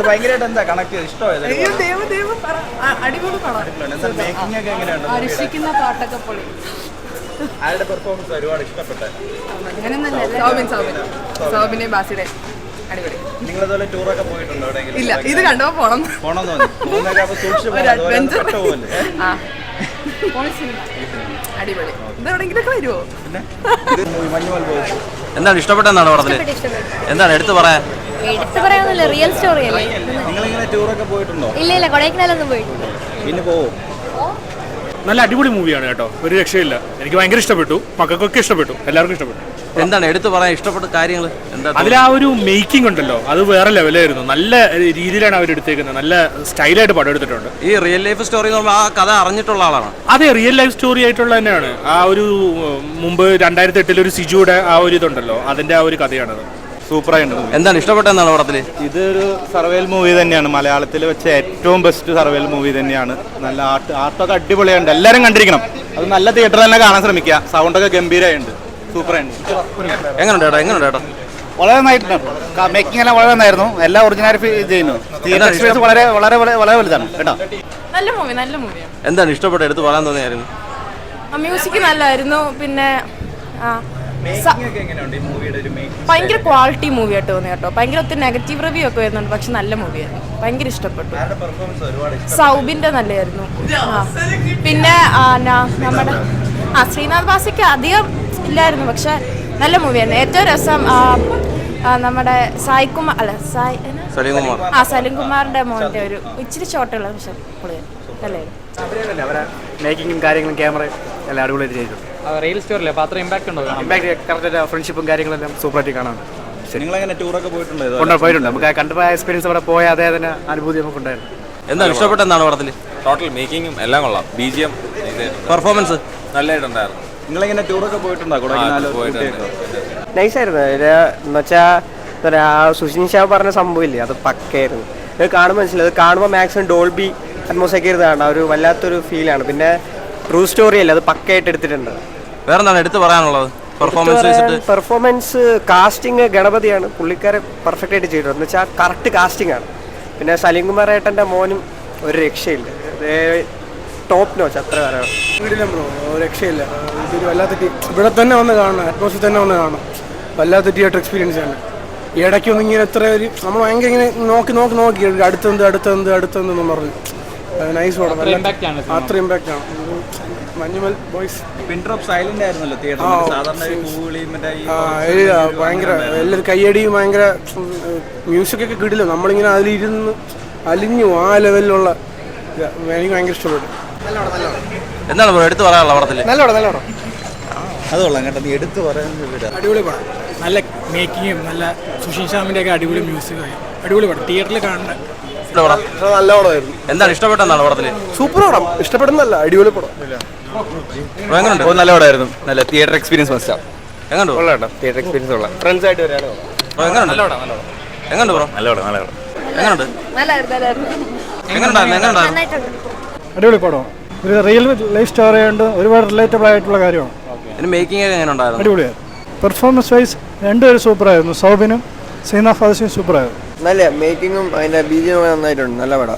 ഭയങ്കരമായിട്ട് എന്താ കണക്ട് ഇഷ്ടമായത്? അരിശിക്കുന്ന പാട്ടൊക്കെ പൊളി. ആരുടെ പെർഫോമൻസ് ഒരുപാട് ഇഷ്ടപ്പെട്ടെ? സൗബിനെ ബാസിയുടെ അടിപൊളി. നിങ്ങളതുപോലെ ടൂറൊക്കെ പോയിട്ടുണ്ടോ എവിടെയെങ്കിലും? ഇല്ല, ഇത് കണ്ടോ പോണം തോന്നി. അടിപൊളി. ഇതെവിടെങ്കിലൊക്കെ വരുമോ? എന്താണ് ഇഷ്ടപ്പെട്ടെന്നാണ് പറഞ്ഞത്? എന്താണ് എടുത്തു പറയാൻ? എടുത്തു പറയാനല്ല, റിയൽ സ്റ്റോറി അല്ലേ. നിങ്ങളിങ്ങനെ ടൂറൊക്കെ പോയിട്ടുണ്ടോ? ഇല്ല, കൊടൈക്കനാലൊന്നും പോയിട്ടില്ല. പിന്നെ പോവും. നല്ല അടിപൊളി മൂവിയാണ് കേട്ടോ, ഒരു രക്ഷയില്ല. എനിക്ക് ഭയങ്കര ഇഷ്ടപ്പെട്ടു, മക്കൾക്കൊക്കെ ഇഷ്ടപ്പെട്ടു, എല്ലാവർക്കും ഇഷ്ടപ്പെട്ടു. എന്താണ് എടുത്തു പറയാൻ ഇഷ്ടപ്പെട്ട കാര്യങ്ങൾ? അതിൽ ആ ഒരു മേക്കിംഗ് ഉണ്ടല്ലോ, അത് വേറെ ലെവലായിരുന്നു. നല്ല രീതിയിലാണ് അവർ എടുത്തേക്കുന്നത്, നല്ല സ്റ്റൈലായിട്ട് പടം എടുത്തിട്ടുണ്ട്. ഈ റിയൽ ലൈഫ് സ്റ്റോറി എന്ന് പറയുമ്പോൾ ആ കഥ അറിഞ്ഞിട്ടുള്ള ആളാണ്? അതെ, റിയൽ ലൈഫ് സ്റ്റോറി ആയിട്ടുള്ള തന്നെയാണ്. ആ ഒരു മുമ്പ് 2008 ഒരു സിജുയുടെ ആ ഒരു ഇതുണ്ടല്ലോ, അതിന്റെ ആ ഒരു കഥയാണത്. സൂപ്പറായിട്ടുണ്ട്. എന്താണ് ഇഷ്ടപ്പെട്ടെന്നാണ് പടത്തിൽ? ഇതൊരു സർവൈവൽ മൂവി തന്നെയാണ്, മലയാളത്തിൽ വെച്ച ഏറ്റവും ബെസ്റ്റ് സർവൈവൽ മൂവി തന്നെയാണ്. നല്ല ആർട്ടൊക്കെ അടിപൊളിയുണ്ട്, എല്ലാവരും കണ്ടിരിക്കണം. അത് നല്ല തിയേറ്ററിൽ തന്നെ കാണാൻ ശ്രമിക്കുക. സൗണ്ടൊക്കെ ഗംഭീരമായിട്ടുണ്ട്, സൂപ്പറായിട്ടുണ്ട്. എങ്ങനെയുണ്ട് ചേട്ടാ? വളരെ നന്നായിട്ടുണ്ട്. മേക്കിംഗ് എല്ലാം വളരെ നന്നായിരുന്നു. എല്ലാം ഒറിജിനാലിറ്റി ചെയ്യുന്നു. തിയേറ്റർ എക്സ്പീരിയൻസ് വളരെ വളരെ വളരെ വലുതാണ് കേട്ടോ. നല്ല മൂവിയാണ്. എന്താണ് ഇഷ്ടപ്പെട്ട എടുത്ത് പറയാൻ തോന്നിയായിരുന്നു? മ്യൂസിക് നല്ലതായിരുന്നു. പിന്നെ ഭയങ്കര ക്വാളിറ്റി മൂവി ആയിട്ട് തോന്നി കേട്ടോ. ഭയങ്കര ഒത്തിരി നെഗറ്റീവ് റിവ്യൂ ഒക്കെ വരുന്നുണ്ട്, പക്ഷെ നല്ല മൂവിയായിരുന്നു. ഭയങ്കര ഇഷ്ടപ്പെട്ടു. സൗബിന്റെ നല്ലതായിരുന്നു. പിന്നെ നമ്മുടെ ശ്രീനാഥ് ബാസിക്ക് അധികം ഇല്ലായിരുന്നു, പക്ഷെ നല്ല മൂവിയായിരുന്നു. ഏറ്റവും രസം നമ്മുടെ സലീംകുമാറിന്റെ മോന്റെ ഒരു ഇച്ചിരി ഷോട്ടുള്ള പക്ഷെ നല്ലായിരുന്നു. മേക്കിങ്ങും കാര്യങ്ങളും ക്യാമറയും എല്ലാം അടിപൊളിയായിട്ട് ചെയ്തിട്ടുണ്ട്. റിയൽ സ്റ്റോറിയിലെ അത്ര ഇമ്പാക്ട് ഉണ്ടോ? ഇമ്പാക്ട് കറക്റ്റ്, ഫ്രണ്ട്ഷിപ്പും കാര്യങ്ങളെല്ലാം സൂപ്പറായിട്ട് കാണാൻ. നിങ്ങളെങ്ങനെ ടൂറൊക്കെ പോയിട്ടുണ്ടോ? പോയിട്ടുണ്ട്. നമുക്ക് കണ്ടപ്പോൾ എക്സ്പീരിയൻസ് അവിടെ പോയ അതേ തന്നെ അനുഭൂതി നമുക്ക് ഉണ്ടായിരുന്നു. എന്താണ് ഇഷ്ടപ്പെട്ടെന്നാണ് പടത്തിൽ? ടോട്ടൽ മേക്കിങ്ങും എല്ലാം കൊള്ളാം. BGM പെർഫോമൻസ് നല്ലതായിട്ടുണ്ടായിരുന്നു. നിങ്ങളിങ്ങനെ ടൂറൊക്കെ പോയിട്ടുണ്ടോ? നൈസായിരുന്നു. എന്നുവെച്ചാൽ സുഷിൻ ഷാ പറഞ്ഞ സംഭവമില്ലേ, അത് പക്കയായിരുന്നു. ഇത് കാണുമ്പോൾ മനസ്സിലായി. അത് കാണുമ്പോൾ മാക്സിമം ഡോൾബി അറ്റ്മോസ്ഫിയർ ഇരുന്നാണ് ഒരു വല്ലാത്തൊരു ഫീലാണ്. പിന്നെ ട്രൂ സ്റ്റോറി അല്ലേ, അത് പക്കയായിട്ട് എടുത്തിട്ടുണ്ട്. വേറെ എന്താണ് എടുത്ത് പറയാനുള്ളത്? പെർഫോമൻസ് കാസ്റ്റിംഗ് ഗണപതിയാണ്, പുള്ളിക്കാരെ പെർഫെക്റ്റ് ആയിട്ട് ചെയ്തിട്ടുണ്ട്. എന്ന് വെച്ചാൽ കറക്റ്റ് കാസ്റ്റിംഗ് ആണ്. പിന്നെ സലീംകുമാർ ഏട്ടൻ്റെ മോനും ഒരു രക്ഷയില്ല, ടോപ്പ് നോച്ച്. അത്ര രക്ഷയില്ല. ഇതൊരു വല്ലാത്ത ഇവിടെ തന്നെ വന്ന് കാണണം, അറ്റ്മോസ്ഫിയർ തന്നെ വന്ന് കാണണം. വല്ലാത്ത തിയേറ്റർ എക്സ്പീരിയൻസ് ആണ്. ഈ ഇടയ്ക്കൊന്നും ഇങ്ങനെ എത്ര ഒരു നമ്മൾ ഭയങ്കര ഇങ്ങനെ നോക്കി അടുത്തെന്ന് പറഞ്ഞു. നൈസ് പടം, അത്ര ഇമ്പാക്റ്റ് ആണ്. മഞ്ഞുമൽ ബോയ്സ് ഭയങ്കര എല്ലാവരും കയ്യടിയും ഭയങ്കര മ്യൂസിക്കൊക്കെ കിടില്ല. നമ്മളിങ്ങനെ അതിലിരുന്ന് അലിഞ്ഞു ആ ലെവലിലുള്ള എനിക്ക് ഭയങ്കര ഇഷ്ടപ്പെട്ടു. എന്താണ് എടുത്ത് പറയാനുള്ള പടത്തിൽ? നല്ല പടം അത് കൊള്ളാം കേട്ടോ. നീ എടുത്ത് പറയാൻ അടിപൊളി പടം. നല്ല മേക്കിങ്ങും നല്ല സുഷിൻ ശ്യാമിൻ്റെ ഒക്കെ അടിപൊളി മ്യൂസിക്. അടിപൊളി പടം, തിയേറ്ററിൽ കാണേണ്ട നല്ല പടമായിരുന്നു. എന്താണ് ഇഷ്ടപ്പെട്ടെന്നാണ് പടത്തിൽ? സൂപ്പർ പടം, ഇഷ്ടപ്പെടുന്നല്ല, അടിപൊളി പടം. നല്ല പടമായിരുന്നു. നല്ല തിയേറ്റർ എക്സ്പീരിയൻസ് മസ്റ്റാ. എങ്ങനെയുണ്ട്? കൊള്ളാം, തിയേറ്റർ എക്സ്പീരിയൻസ് കൊള്ളാം. ഫ്രണ്ട്സ് ആയിട്ട് വരാനോ? എങ്ങനെയുണ്ട് ബ്രോ? അടിപൊളി പടം. ഒരു റിയൽ ലൈഫ് സ്റ്റോറി ഉണ്ട്, ഒരുപാട് റിലേറ്റബിൾ ആയിട്ടുള്ള കാര്യമാണ്. മേക്കിംഗ് എങ്ങനെ ഉണ്ടായിരുന്നു? അടിപൊളിയായിരുന്നു. പെർഫോമൻസ് വൈസ് രണ്ടുപേരും സൂപ്പറായിരുന്നു. സൗബിനും ശ്രീനാഥ് ബാസിയും സൂപ്പറായിരുന്നു. നല്ല മേക്കിങ്ങും അതിൻ്റെ BGM നന്നായിട്ടുണ്ട്. നല്ല പടം.